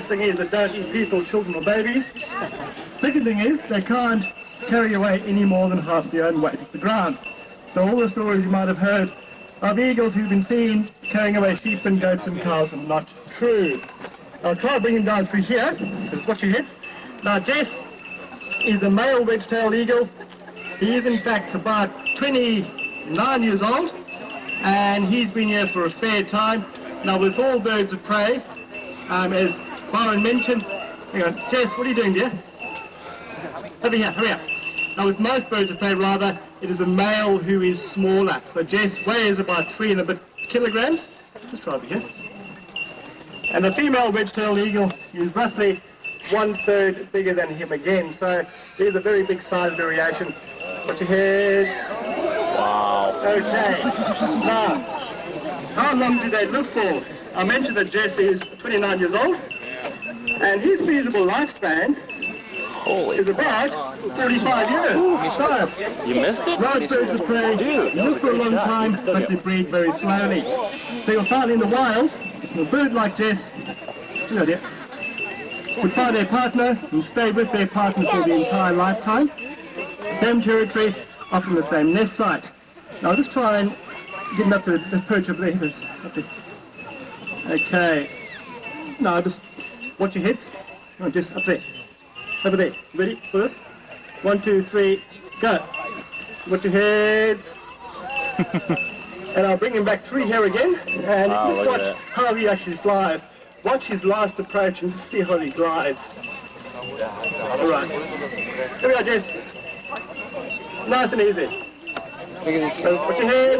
First thing is they don't eat people, children or babies. Second thing is they can't carry away any more than half their own weight off the ground. So all the stories you might have heard of eagles who've been seen carrying away sheep and goats and cows are not true. I'll try to bring him down through here, because watch your head. Now Jess is a male wedge-tailed eagle. He is in fact about 29 years old, and he's been here for a fair time. Now with all birds of prey, as Byron mentioned, hang on, Jess, what are you doing dear? Over here, hurry up. Now with most birds of prey rather, it is a male who is smaller. So Jess weighs about 3 and a bit kilograms. Just try over here. And the female wedge-tailed eagle is roughly 1/3 bigger than him again. So there's a very big size variation. Watch your head. Wow. Okay. Now, how long do they live for? I mentioned that Jess is 29 years old, and his feasible lifespan is about 45 years. So, You missed it? large birds of prey live for a long time, but they breed very slowly. So you'll find in the wild, a bird like Jess, would find their partner and stay with their partner for the entire lifetime. Same territory, often the same nest site. Now I'll just try and get him up to the perch over there. Up there. Okay. Now just watch your head. Come on, just up there. Over there. Ready for this? 1, 2, 3, go. Watch your head. And I'll bring him back through here again. And just watch how he actually flies. Watch his last approach and see how he glides. Alright. Here we go, Jess. Nice and easy. So put your head.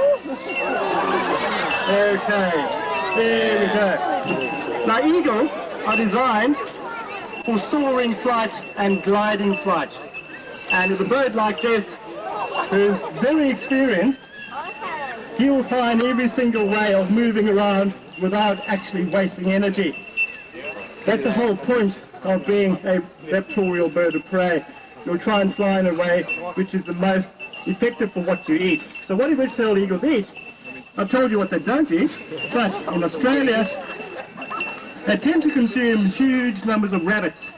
Okay. There we go. Now eagles are designed for soaring flight and gliding flight. And with a bird like Jess, who's very experienced, he will find every single way of moving around without actually wasting energy. That's the whole point of being a raptorial bird of prey. You'll try and fly in a way which is the most effective for what you eat. So what do wedge-tailed eagles eat? I've told you what they don't eat, but in Australia, they tend to consume huge numbers of rabbits.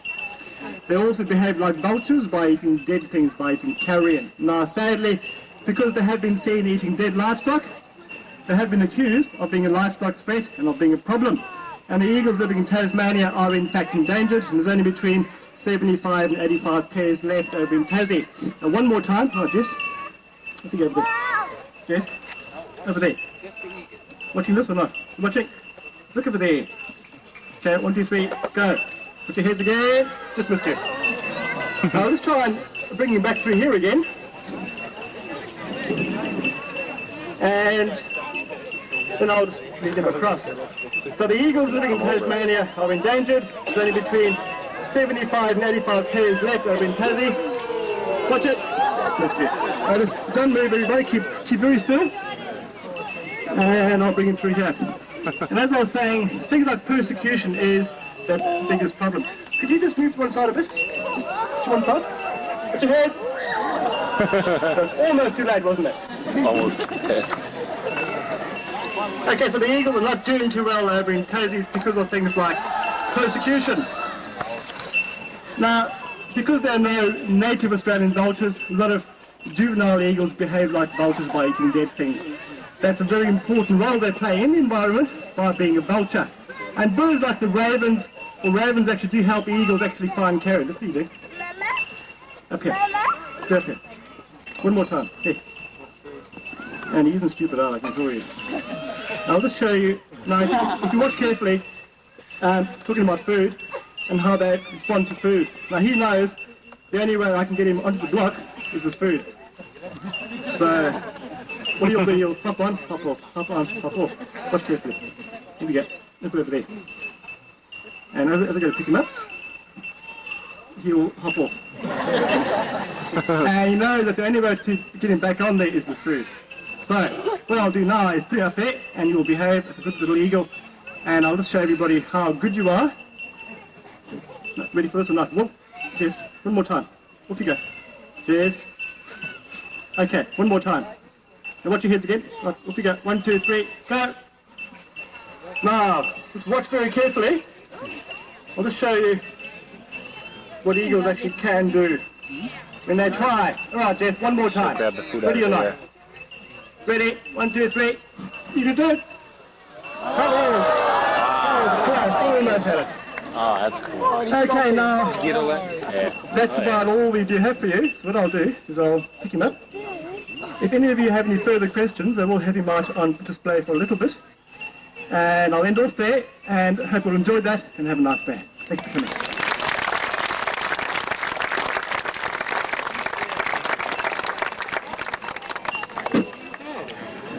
They also behave like vultures by eating dead things, by eating carrion. Now sadly, because they have been seen eating dead livestock, they have been accused of being a livestock threat and of being a problem. And the eagles living in Tasmania are in fact endangered, and there's only between 75 and 85 pairs left over in Tassie. Now one more time, Jess. I think over there. Jess, over there. Watching this or not? Watching? Look over there. Okay, 1, 2, 3, go. Put your heads again. Just missed you. Now let's try and bring him back through here again. And then I'll just lead them across. So the eagles living in Tasmania are endangered. There's only between 75 and 85 pairs left over in Tassie. Watch it. That's it. Just don't move everybody, keep very still. And I'll bring him through here. And as I was saying, things like persecution is the biggest problem. Could you just move to one side a bit? Just to one side. Put your head. It's almost too late, wasn't it? Almost. Okay, so the eagles are not doing too well over in Tassie because of things like persecution. Now, because there are no native Australian vultures, a lot of juvenile eagles behave like vultures by eating dead things. That's a very important role they play in the environment by being a vulture. And birds like the ravens, or ravens actually do help eagles actually find carrion. That's what you do. Up here. Go up here. One more time. Here. And he isn't stupid, I can assure you. I'll just show you. Now, if you watch carefully, talking about food and how they respond to food. Now, he knows the only way I can get him onto the block is with food. So, what he'll do, he'll hop on, hop off, hop on, hop off. Watch carefully. Here we go. Let's put it over there. And as I go to pick him up, he'll hop off. And he knows that the only way to get him back on there is with food. So, what I'll do now is stay up there, and you will behave as a good little eagle. And I'll just show everybody how good you are. Ready for this or not? Whoop. Cheers. One more time. Off you go. Cheers. Okay, one more time. Now watch your heads again. Right, off you go. 1, 2, 3, go. Now, just watch very carefully. I'll just show you what eagles actually can do when they try. All right, Jeff, one more time. Grab the food Ready out or of not? there. Ready? 1, 2, 3. You can do it. Almost had it. Oh, that's cool. Okay, now Get all that. Yeah. that's about all we do have for you. What I'll do is I'll pick him up. If any of you have any further questions, I will have him out on display for a little bit. And I'll end off there, and hope you'll enjoy that and have a nice day. Thanks for coming.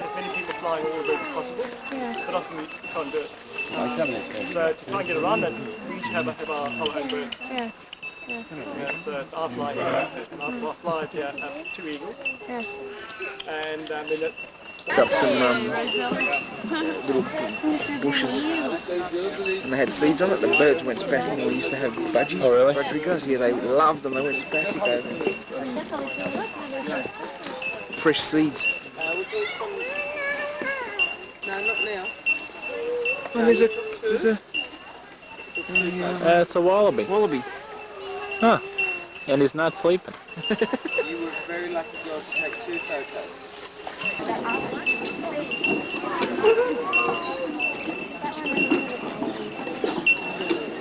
As many people flying all the way as possible, but often we can't do it. So to try and get around that, we each have our own birds. Yes. Yes. So it's our flight here, and our flight here have 2 eagles. Yes. And then it, Up some little bushes, and they had seeds on it. The birds went spastic, and we used to have budgies. Oh, really? Budgerigars, yeah, they loved them. They went spastic over them. Fresh seeds. No, not now. Oh, there's a It's a wallaby. wallaby. Huh. And he's not sleeping. You were very lucky to take 2 photos.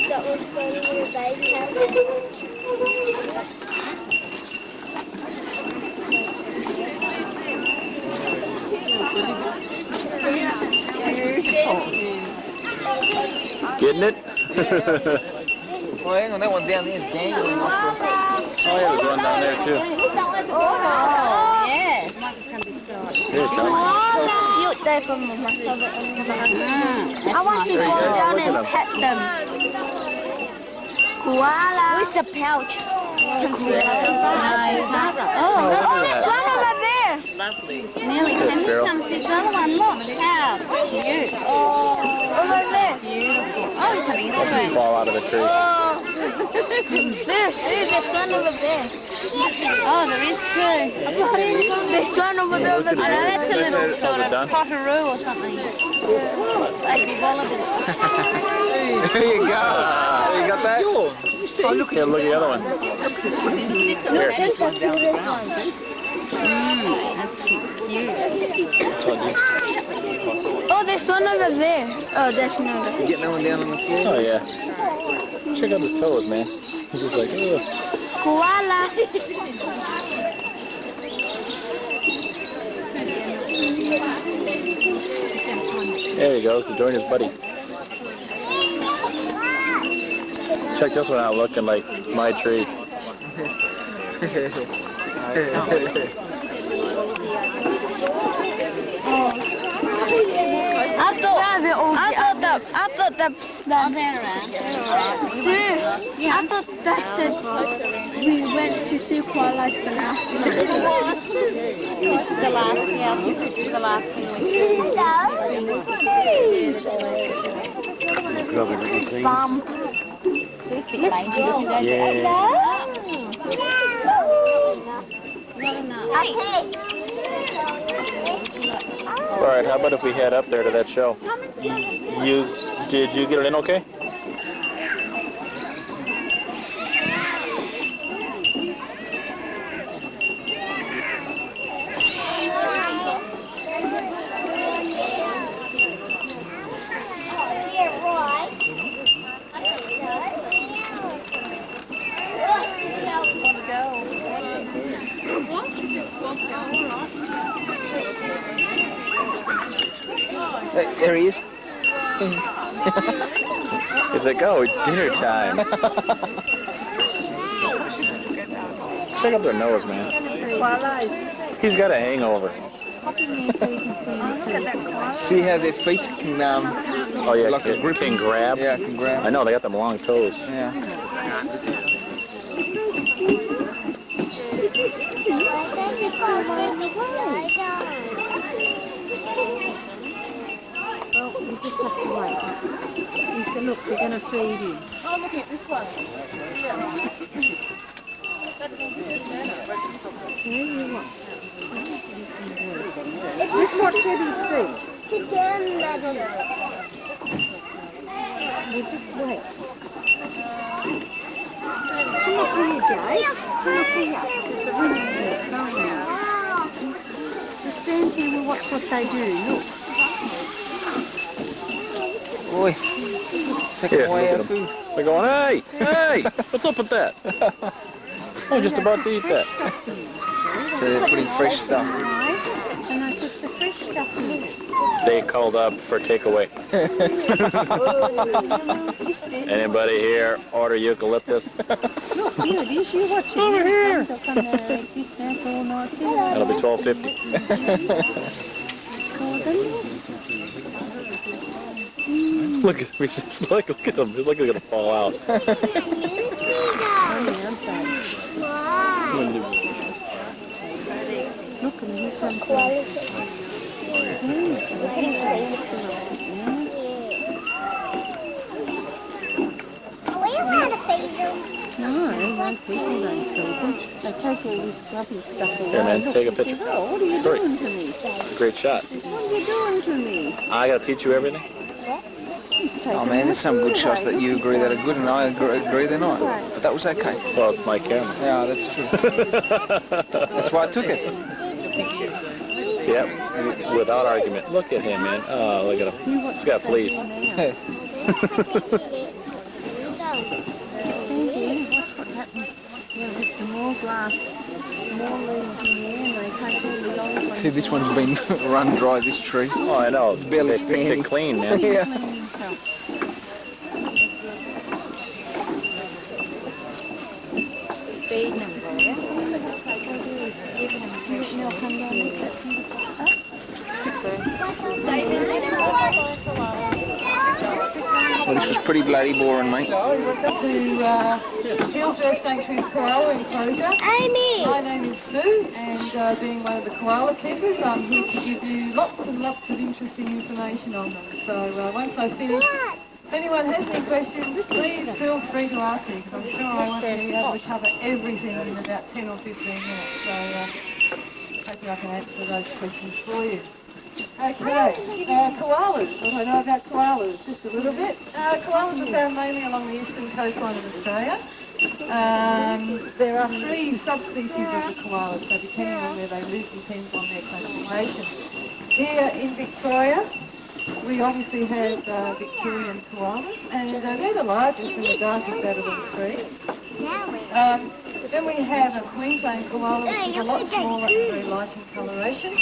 That was when we were baby house. Getting it? Oh, hang on, that one down there is dangling off Oh, yeah, there's one down there too. Oh, yes. Here, Tom. Cute day for Mama. I want to go down and pet them. Koala. Where's the pouch? Oh, there's one over there. Nelly, can you come see this other one? Look, how cute. Over there. Beautiful. Oh, he's having a swim. Fall out of the tree. See, there's one over there. Oh, there is two. There's one over there. I know that's a little sort it done? of potteroo or something. Baby wallabies. There you go. You got that? Oh, look at the other one. Look, there's the cutest one. That's cute. Oh, there's one over there. Oh, there's another. You getting that one down on the floor? Oh, yeah. Check out his toes, man. He's just like, ugh. Koala. There he goes to join his buddy. Check this one out, looking like my tree. I thought that Oh, they're around. I thought that said we went to see koalas the last one. This is the last, yeah, this is the last thing we see. Bum. Yeah. All right, how about if we head up there to that show? Did you get it in okay? There he is. He's like, oh, it's dinner time. Check out their nose, man. He's got a hangover. See how their feet can, Oh, yeah, like a grip can grab. Yeah, can grab. I know, they got them long toes. Yeah. Look, they're going to feed him. Oh, look at this one. Yeah. This is Nana, but this is Let's watch Eddie's feet. We'll just wait. Stand here and watch what they do. Look. Boy, take Here, away look our at 'em. food. They're going, hey, what's up with that? I'm just about to eat that. So they're putting fresh stuff. And I put the fresh stuff in. They called up for takeaway. Anybody here order eucalyptus? Look, here it is. You watch it. Over here. They'll come out like this. That's all nice. That'll be $12.50. Look at me, look at them. It's like they're gonna fall out. Look at me. No, most people don't feed them. They take all this grubby stuff away. Here, man, Look, take a he picture. says, oh, what are you Great. doing to me? Great shot. What are you doing to me? I gotta teach you everything. Oh man, there's some good shots that you agree that are good and I agree they're not. But that was okay. Well, it's my camera. Yeah, that's true. That's why I took it. Yep, without argument. Look at him, man. Oh, look at him. He's got fleas. Stand here and watch what happens. They'll hit some more grass, more leaves in there, and they take all the old ones. See, this one's been run dry, this tree. Oh, I know. Barely They're standing. clean, man. Yeah. Feeding them, boy. They'll come down and set some Well, this was pretty bloody boring, mate. To Hillsville Sanctuary's koala enclosure. Amy! My name is Sue, and being one of the koala keepers, I'm here to give you lots and lots of interesting information on them. So once I finish, if anyone has any questions, please feel free to ask me, because I'm sure I won't be able to cover everything in about 10 or 15 minutes. So hoping I can answer those questions for you. Okay, koalas. What do I know about koalas? Just a little bit. Koalas are found mainly along the eastern coastline of Australia. There are 3 subspecies of the koalas, so depending on where they live depends on their classification. Here in Victoria, we obviously have Victorian koalas, and they're the largest and the darkest out of all 3. Then we have a Queensland koala, which is a lot smaller and very light in coloration.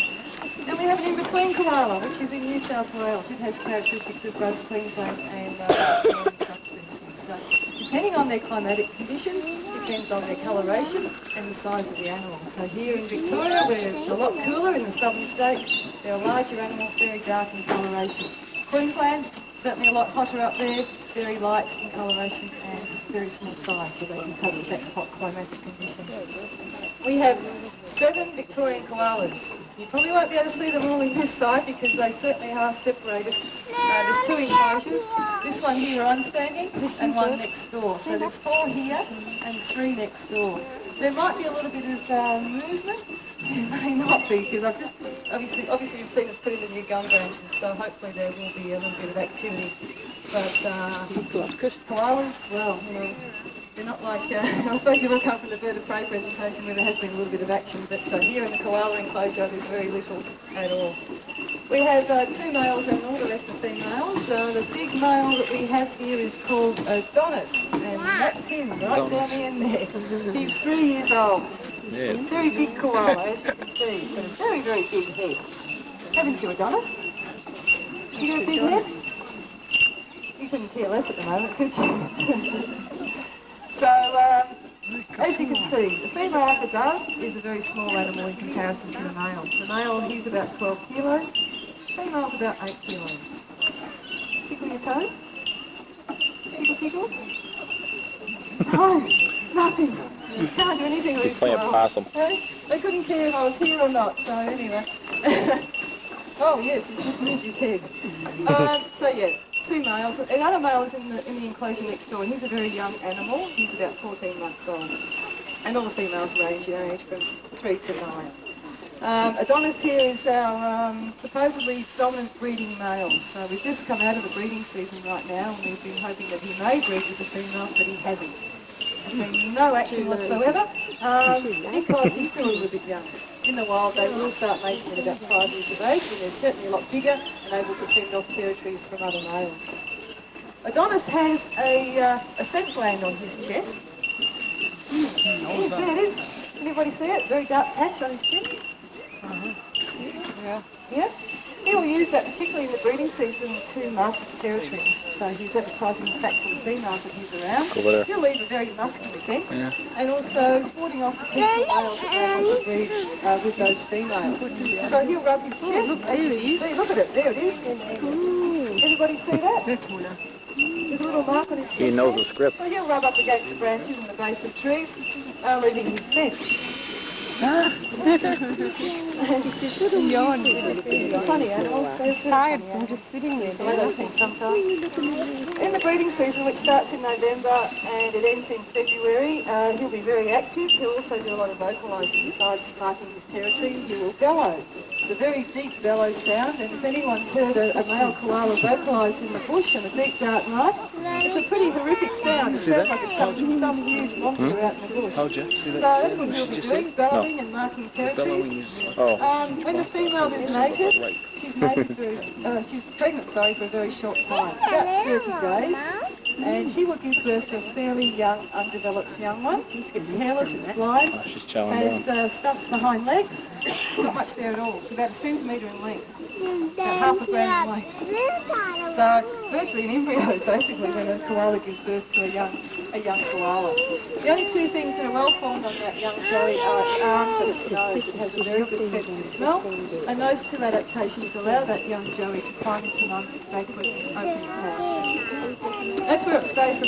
Then we have an in-between koala, which is in New South Wales. It has characteristics of both Queensland and Victorian subspecies. So, depending on their climatic conditions, depends on their coloration and the size of the animal. So here in Victoria, where it's a lot cooler in the southern states, they're a larger animal, very dark in coloration. Queensland, certainly a lot hotter up there, very light in coloration and very small size, so they can cope with that hot climatic condition. We have 7 Victorian koalas. You probably won't be able to see them all in this side because they certainly are separated. There's 2 enclosures. This one here I'm standing and 1 next door. So there's 4 here and 3 next door. There might be a little bit of movement. There may not be because I've just, obviously you've seen us put in the new gum branches, so hopefully there will be a little bit of activity. But koalas, well, you know, they're not like, I suppose you've all come from the bird of prey presentation where there has been a little bit of action, but here in the koala enclosure there's very little at all. We have 2 males and all the rest are females. The big male that we have here is called Adonis, and that's him right down the end there. He's 3 years old. Yeah. He's a very big koala, as you can see. He's got a very, very big head. Haven't you, Adonis? You got a big head? You couldn't care less at the moment, could you? So, as you can see, the female apodus is a very small animal in comparison to the male. The male, he's about 12 kilos. The female's about 8 kilos. Tickle your toes? Tickle, tickle? No, nothing. You can't do anything with He's this playing koala. possum. They couldn't care if I was here or not, so anyway. Oh yes, he's just moved his head. So yeah, 2 males. Another male is in the enclosure next door, and he's a very young animal. He's about 14 months old. And all the females range in age from 3 to 9. Adonis here is our supposedly dominant breeding male. So we've just come out of the breeding season right now, and we've been hoping that he may breed with the females, but he hasn't. There's been no action whatsoever because he's still a little bit young. In the wild, they will start mating at about 5 years of age, and they're certainly a lot bigger and able to fend off territories from other males. Adonis has a scent gland on his chest. Yes, there it is. Can everybody see it? Very dark patch on his chest. Yeah. He will use that particularly in the breeding season to mark his territory. So he's advertising the fact to the females that he's around. He'll leave a very musky scent and also warding off potential males that want to breed with those females. So he'll rub his chest. As you can see, look at it, there it is. Everybody see that? There's a little mark on his chest. He knows the script. So he'll rub up against the branches and the base of trees, leaving his scent. Funny animal. Tired from just sitting there. The way those things sometimes. In the breeding season, which starts in November and it ends in February, he'll be very active. He'll also do a lot of vocalising besides marking his territory. He will bellow. It's a very deep bellow sound, and if anyone's heard a male koala vocalise in the bush on a deep dark night, it's a pretty horrific sound. It sounds like it's coming from some huge monster out in the bush. So that's what he'll be doing, bellowing and marking territories. When the female is mated, she's pregnant, for a very short time. It's about 30 days. And she will give birth to a fairly young, undeveloped young one. It's hairless, it's blind, has stumps for hind legs, not much there at all. It's about 1 centimetre in length, about half a gram in length. So it's virtually an embryo, basically, when a koala gives birth to a young koala. The only two things that are well formed on that young joey are its arms and its nose. It has a very good sense of smell, and those two adaptations allow that young joey to climb into an backward open pouch. That's where it stayed for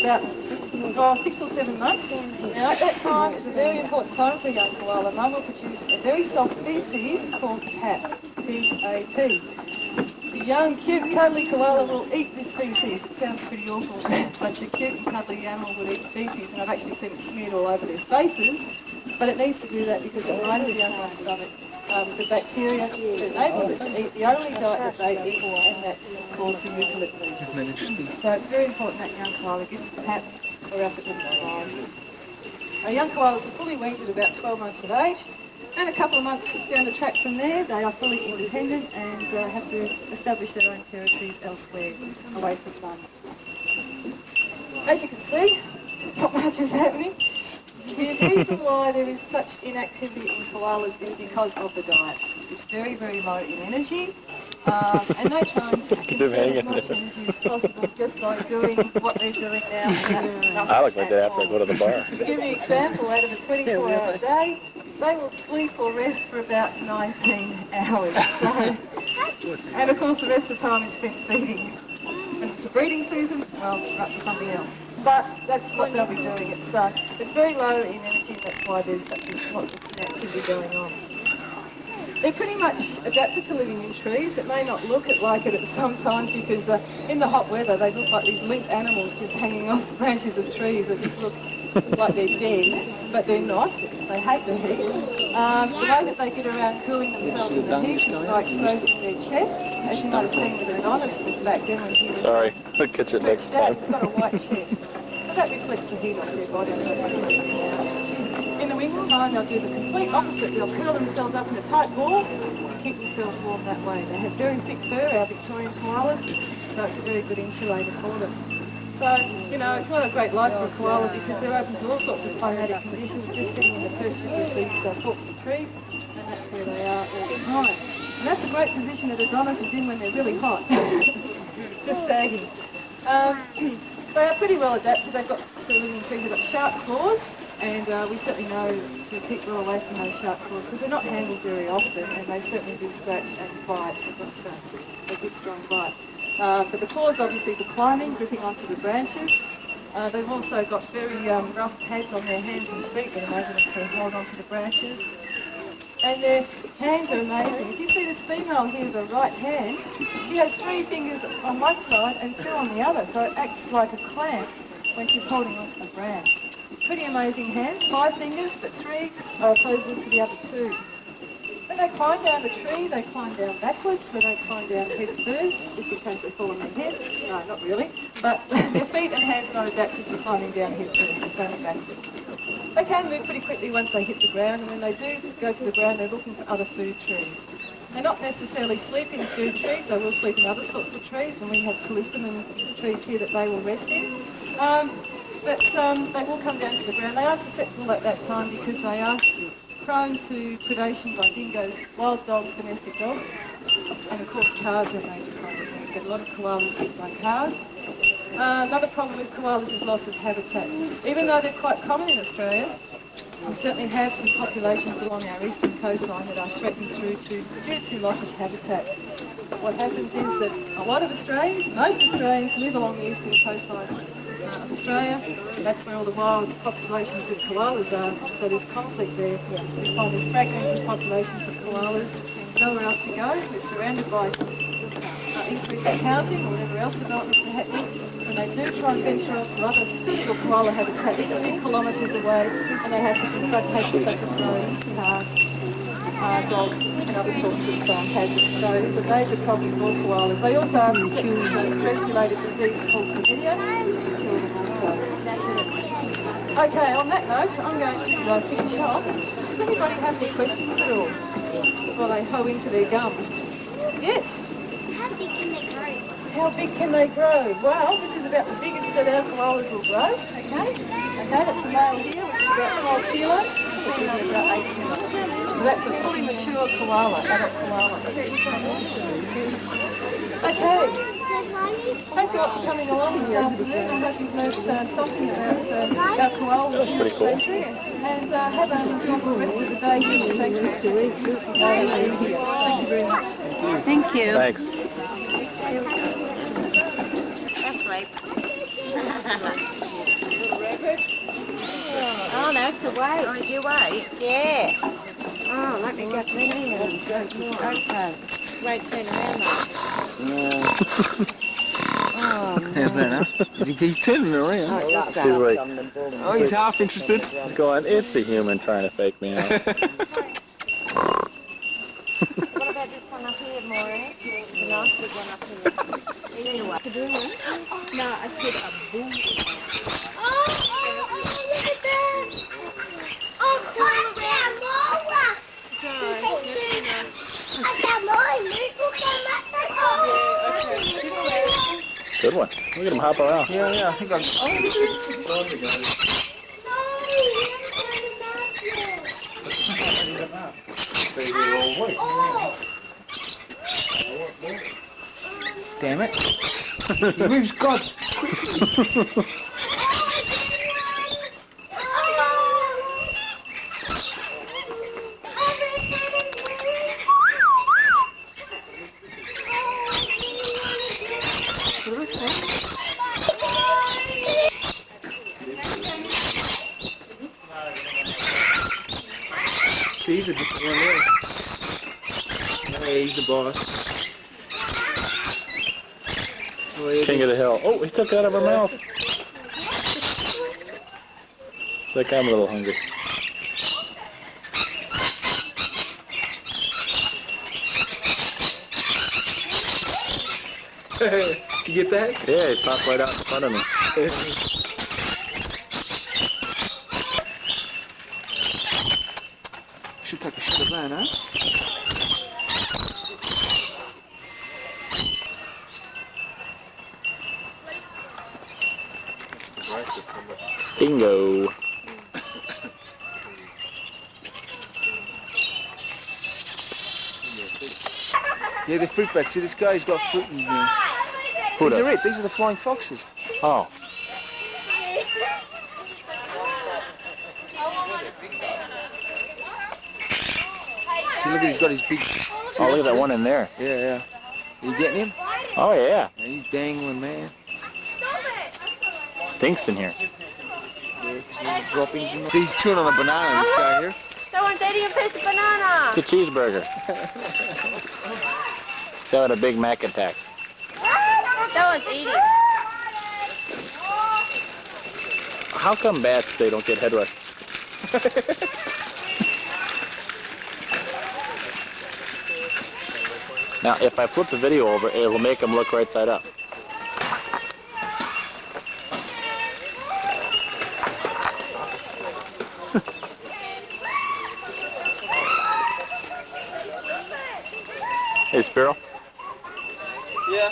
about 6 or 7 months. Now at that time, it's a very important time for a young koala. Mum will produce a very soft feces called PAP, P-A-P. The young, cute, cuddly koala will eat this feces. It sounds pretty awful. Such a cute and cuddly animal would eat feces, and I've actually seen it smeared all over their faces. But it needs to do that because it lines the young one's stomach with the bacteria that enables it to eat the only diet that they eat, and that's, of course, the eucalyptus. Isn't that interesting? So it's very important that young koala gets the PAP, or else it wouldn't survive. Our young koalas are fully weaned at about 12 months of age, and a couple of months down the track from there, they are fully independent and have to establish their own territories elsewhere, away from mum. As you can see, not much is happening. The reason why there is such inactivity in koalas is because of the diet. It's very, very low in energy, and they try and conserve as much energy as possible just by doing what they're doing now. And that's I like my day after I go to the bar. to give you an example, out of a 24-hour day, they will sleep or rest for about 19 hours. So, and of course the rest of the time is spent feeding. When it's the breeding season, well, we're up to something else. But that's what they'll be doing. It's very low in energy, that's why there's such a lot of activity going on. They're pretty much adapted to living in trees. It may not look like it at some times because in the hot weather they look like these limp animals just hanging off the branches of trees that just look like they're dead, but they're not. They hate the heat. The way that they get around cooling themselves in the heat is by exposing their chests, as you might have seen with Adonis back then when he was catch it next stretched out. time. It's got a white chest, so that reflects the heat off their body, so it's cooling. In the winter time, they'll do the complete opposite. They'll curl themselves up in a tight ball and keep themselves warm that way. They have very thick fur, our Victorian koalas, so it's a very good insulator for them. So, you know, it's not a great life for a koala because they're open to all sorts of climatic conditions, just sitting in the perches of these forks of trees, and that's where they are all the time. And that's a great position that Adonis is in when they're really hot, just sagging. They are pretty well adapted. They've got living in trees. They've got sharp claws, and we certainly know to keep well away from those sharp claws because they're not handled very often, and they certainly do scratch and bite. They've got a good strong bite. But the claws obviously for climbing, gripping onto the branches. They've also got very rough pads on their hands and feet that enable them to hold onto the branches. And their hands are amazing. If you see this female here with her right hand, she has 3 fingers on one side and 2 on the other, so it acts like a clamp when she's holding onto the branch. Pretty amazing hands, 5 fingers, but 3 are opposable to the other 2. When they climb down the tree, they climb down backwards. They don't climb down head first, just in case they fall on their head. No, not really. But their feet and hands are not adapted for climbing down head first. It's only backwards. They can move pretty quickly once they hit the ground, and when they do go to the ground, they're looking for other food trees. They're not necessarily sleeping in food trees. They will sleep in other sorts of trees, and we have callistemon trees here that they will rest in. But they will come down to the ground. They are susceptible at that time because they are prone to predation by dingoes, wild dogs, domestic dogs, and of course cars are a major problem. We get a lot of koalas hit by cars. Another problem with koalas is loss of habitat. Even though they're quite common in Australia, we certainly have some populations along our eastern coastline that are threatened due to loss of habitat. What happens is that a lot of Australians, most Australians, live along the eastern coastline of Australia. That's where all the wild populations of koalas are, so there's conflict there. We find there's fragmented populations of koalas, nowhere else to go. We're surrounded by increasing housing or whatever else developments are happening. When they do try and venture off to other suitable koala habitat, they're a few kilometres away, and they have to confront hazards such as roads, cars, dogs and other sorts of hazards. So it's a major problem for koalas. They also are susceptible to a stress-related disease called chlamydia, which can kill them also. Okay, on that note, I'm going to finish off. Does anybody have any questions at all before they hoe into their gum? Yes? How big can they grow? How big can they grow? Well, this is about the biggest that our koalas will grow, okay? That's the male here, which is about 12 kilos. The female's about 8 kilos. So that's a fully mature koala, adult koala. Okay. Thanks a lot for coming along this afternoon. I hope you've learned something about our koalas in the sanctuary. And have an enjoyable rest of the day in the sanctuary. It's such a beautiful day to be here. Thank you very much. Thank you. Thanks. Asleep. Oh, no, it's away. Oh, is he away? Yeah. Oh, let me get in here. Okay. Wait, turn around though. There's there now. He's turning around. He's like, Oh, he's half interested. he's going, it's a human trying to fake me out. What about this one up here, Maureen? The nice big one up here. Anyway. No, I said a bull. Oh, look at that! Oh, what's that more? I got more. Good one. Look at him hop around. Yeah, I think I'm... Damn it. He moves God. See, he's a different one there. Oh, yeah, he's the boss. Oh, yeah, King of the hill. Oh, he took it out of her mouth. It's like I'm a little hungry. Did you get that? Yeah, he popped right out in front of me. Should take a shot of that, huh? Dingo. Yeah, they're fruit bats. See, this guy's got fruit in there. Who These does? are it. These are the flying foxes. Oh. See, look at he's got his big... Oh, look at that one in there. Yeah. Are you getting him? Oh, yeah. Yeah, he's dangling, man. It stinks in here. Yeah, because there's droppings in there. See, he's chewing on a banana, this guy here. That one's eating a piece of banana. It's a cheeseburger. He's having a Big Mac attack. That one's eating. How come bats, they don't get head rushed? Now, if I flip the video over, it'll make them look right side up. Hey, Sparrow. Yeah.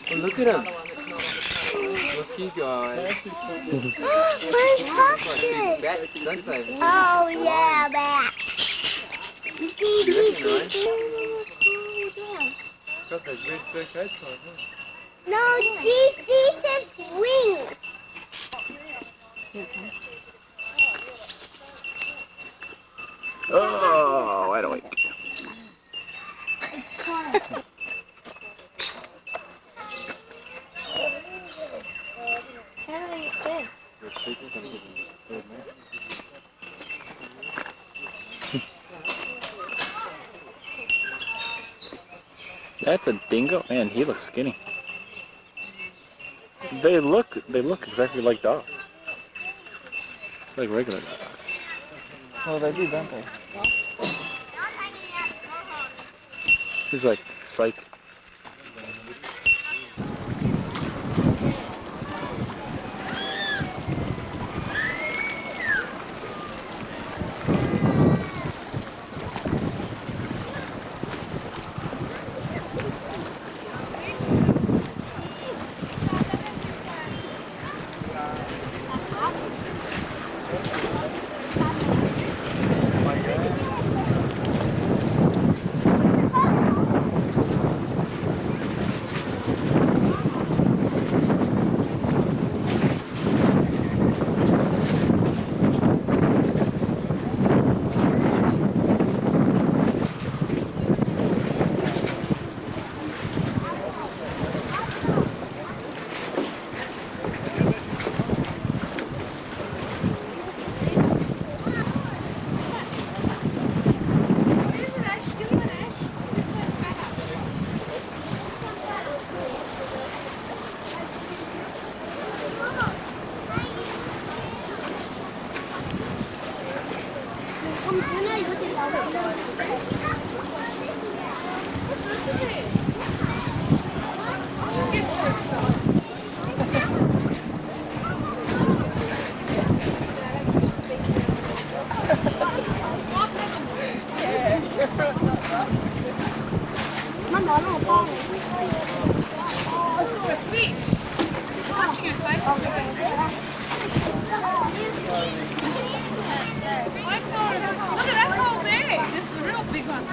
Well, look at him. Look, you guys. Big bats, don't they? Oh yeah, bat. Got those red fur coats on, huh? No, these have wings. Oh, wide awake. How do they get big? That's a dingo? Man, he looks skinny. They look exactly like dogs. It's like regular dogs. Oh, they do, don't they? He's like, psych. Look at that hole there. This is a real big one.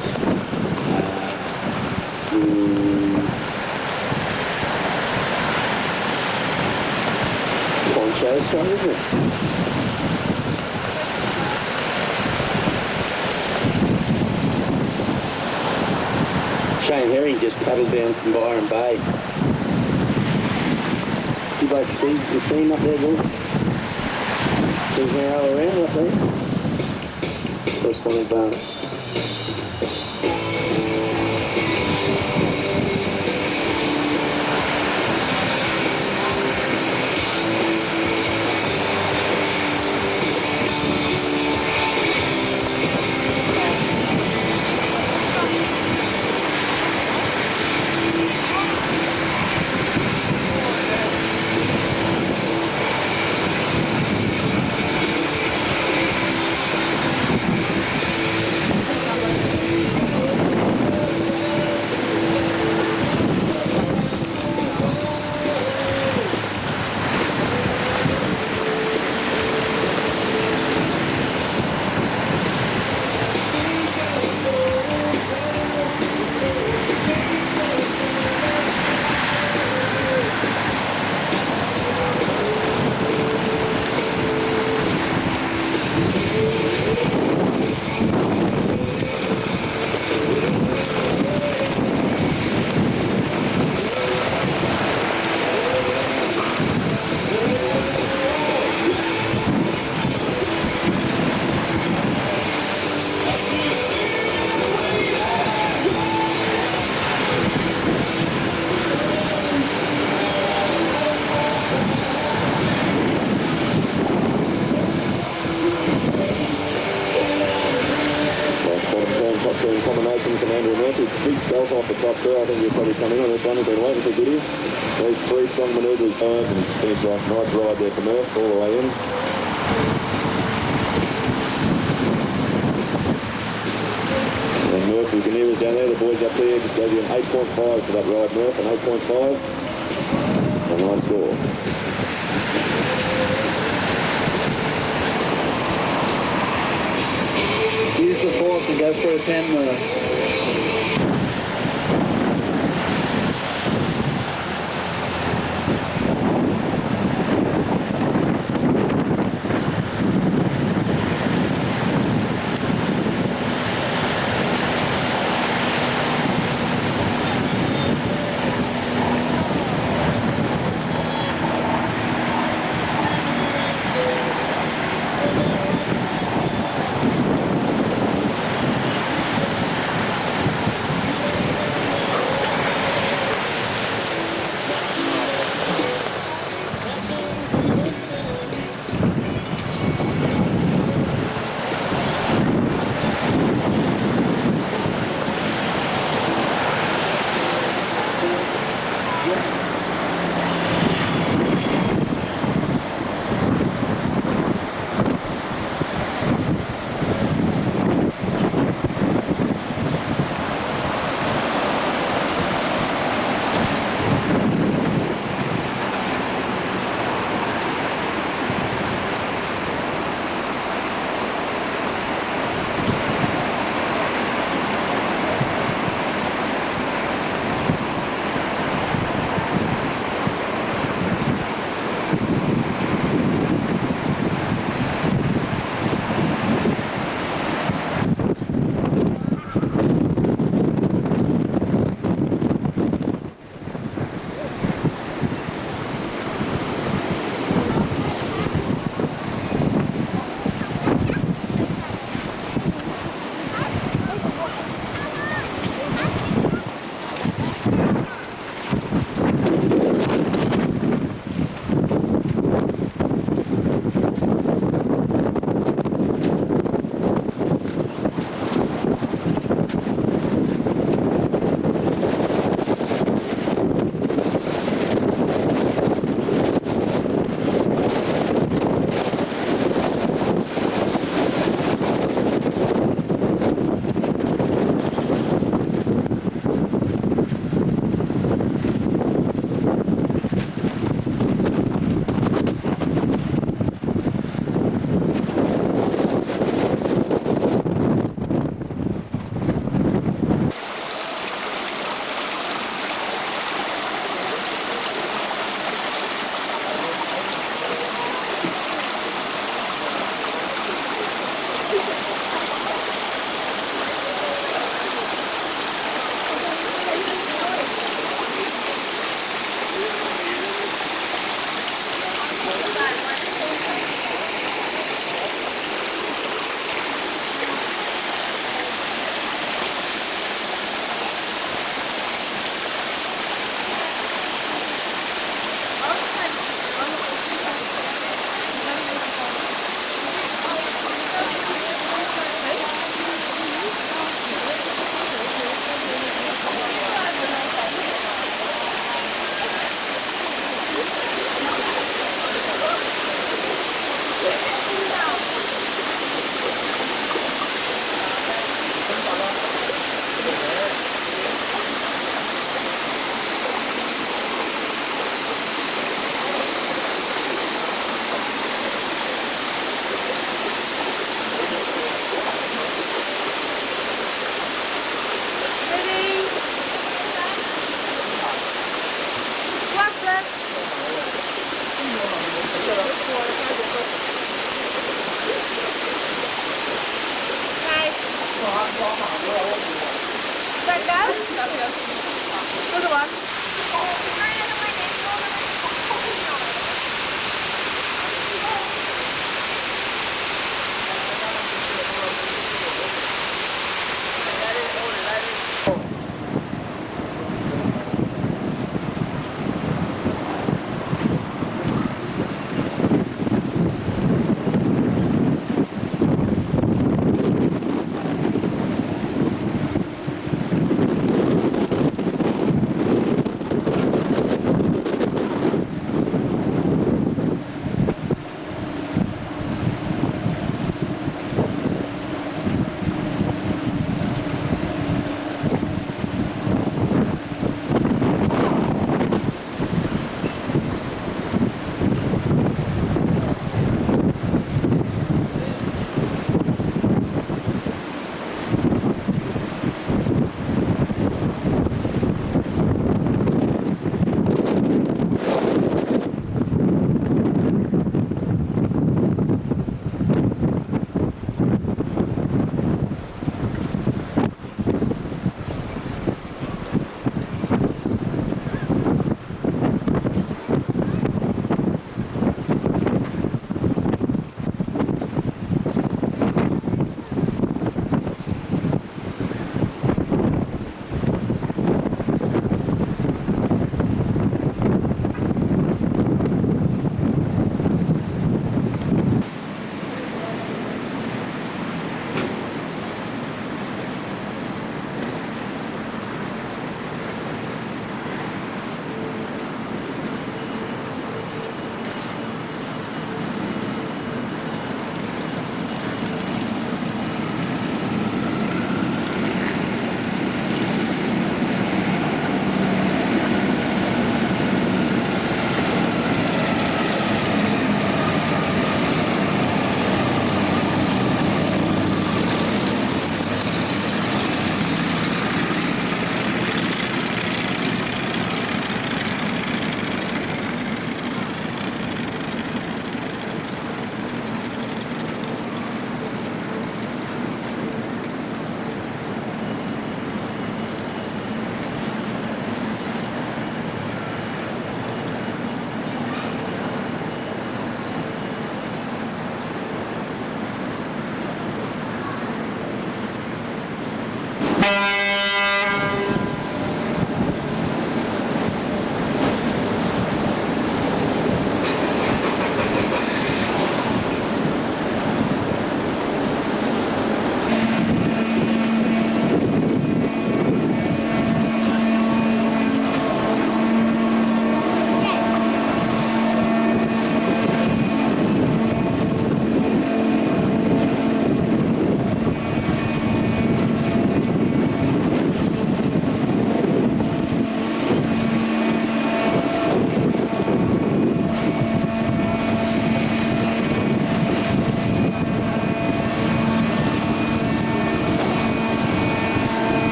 It's poncho stuff, isn't it? Shane Herring just paddled down from Byron Bay. You'd like to see the team up there, boys? There's an arrow around up there. First one advance. Combination, Commander Murphy, big belt off the top there. I think you'll probably come in on this one. We've been waiting for video. Those three strong manoeuvres and finished off. Nice ride there for Murph all the way in. And Murph, you can hear us down there. The boys up there just gave you an 8.5 for that ride, Murph, an 8.5. A nice score. Use the force and go for a 10 Murph. Other one.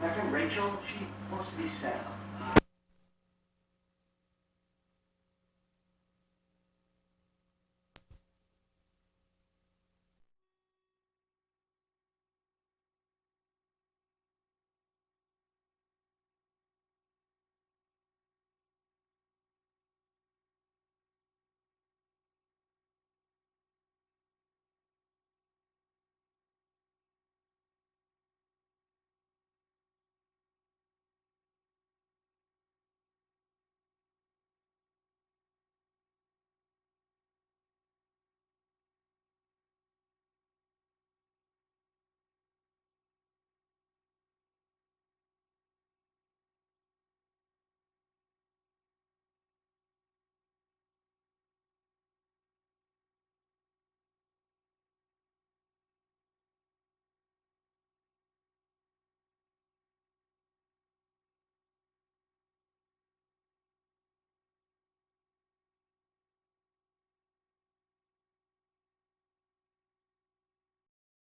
My friend Rachel, she wants to be set up.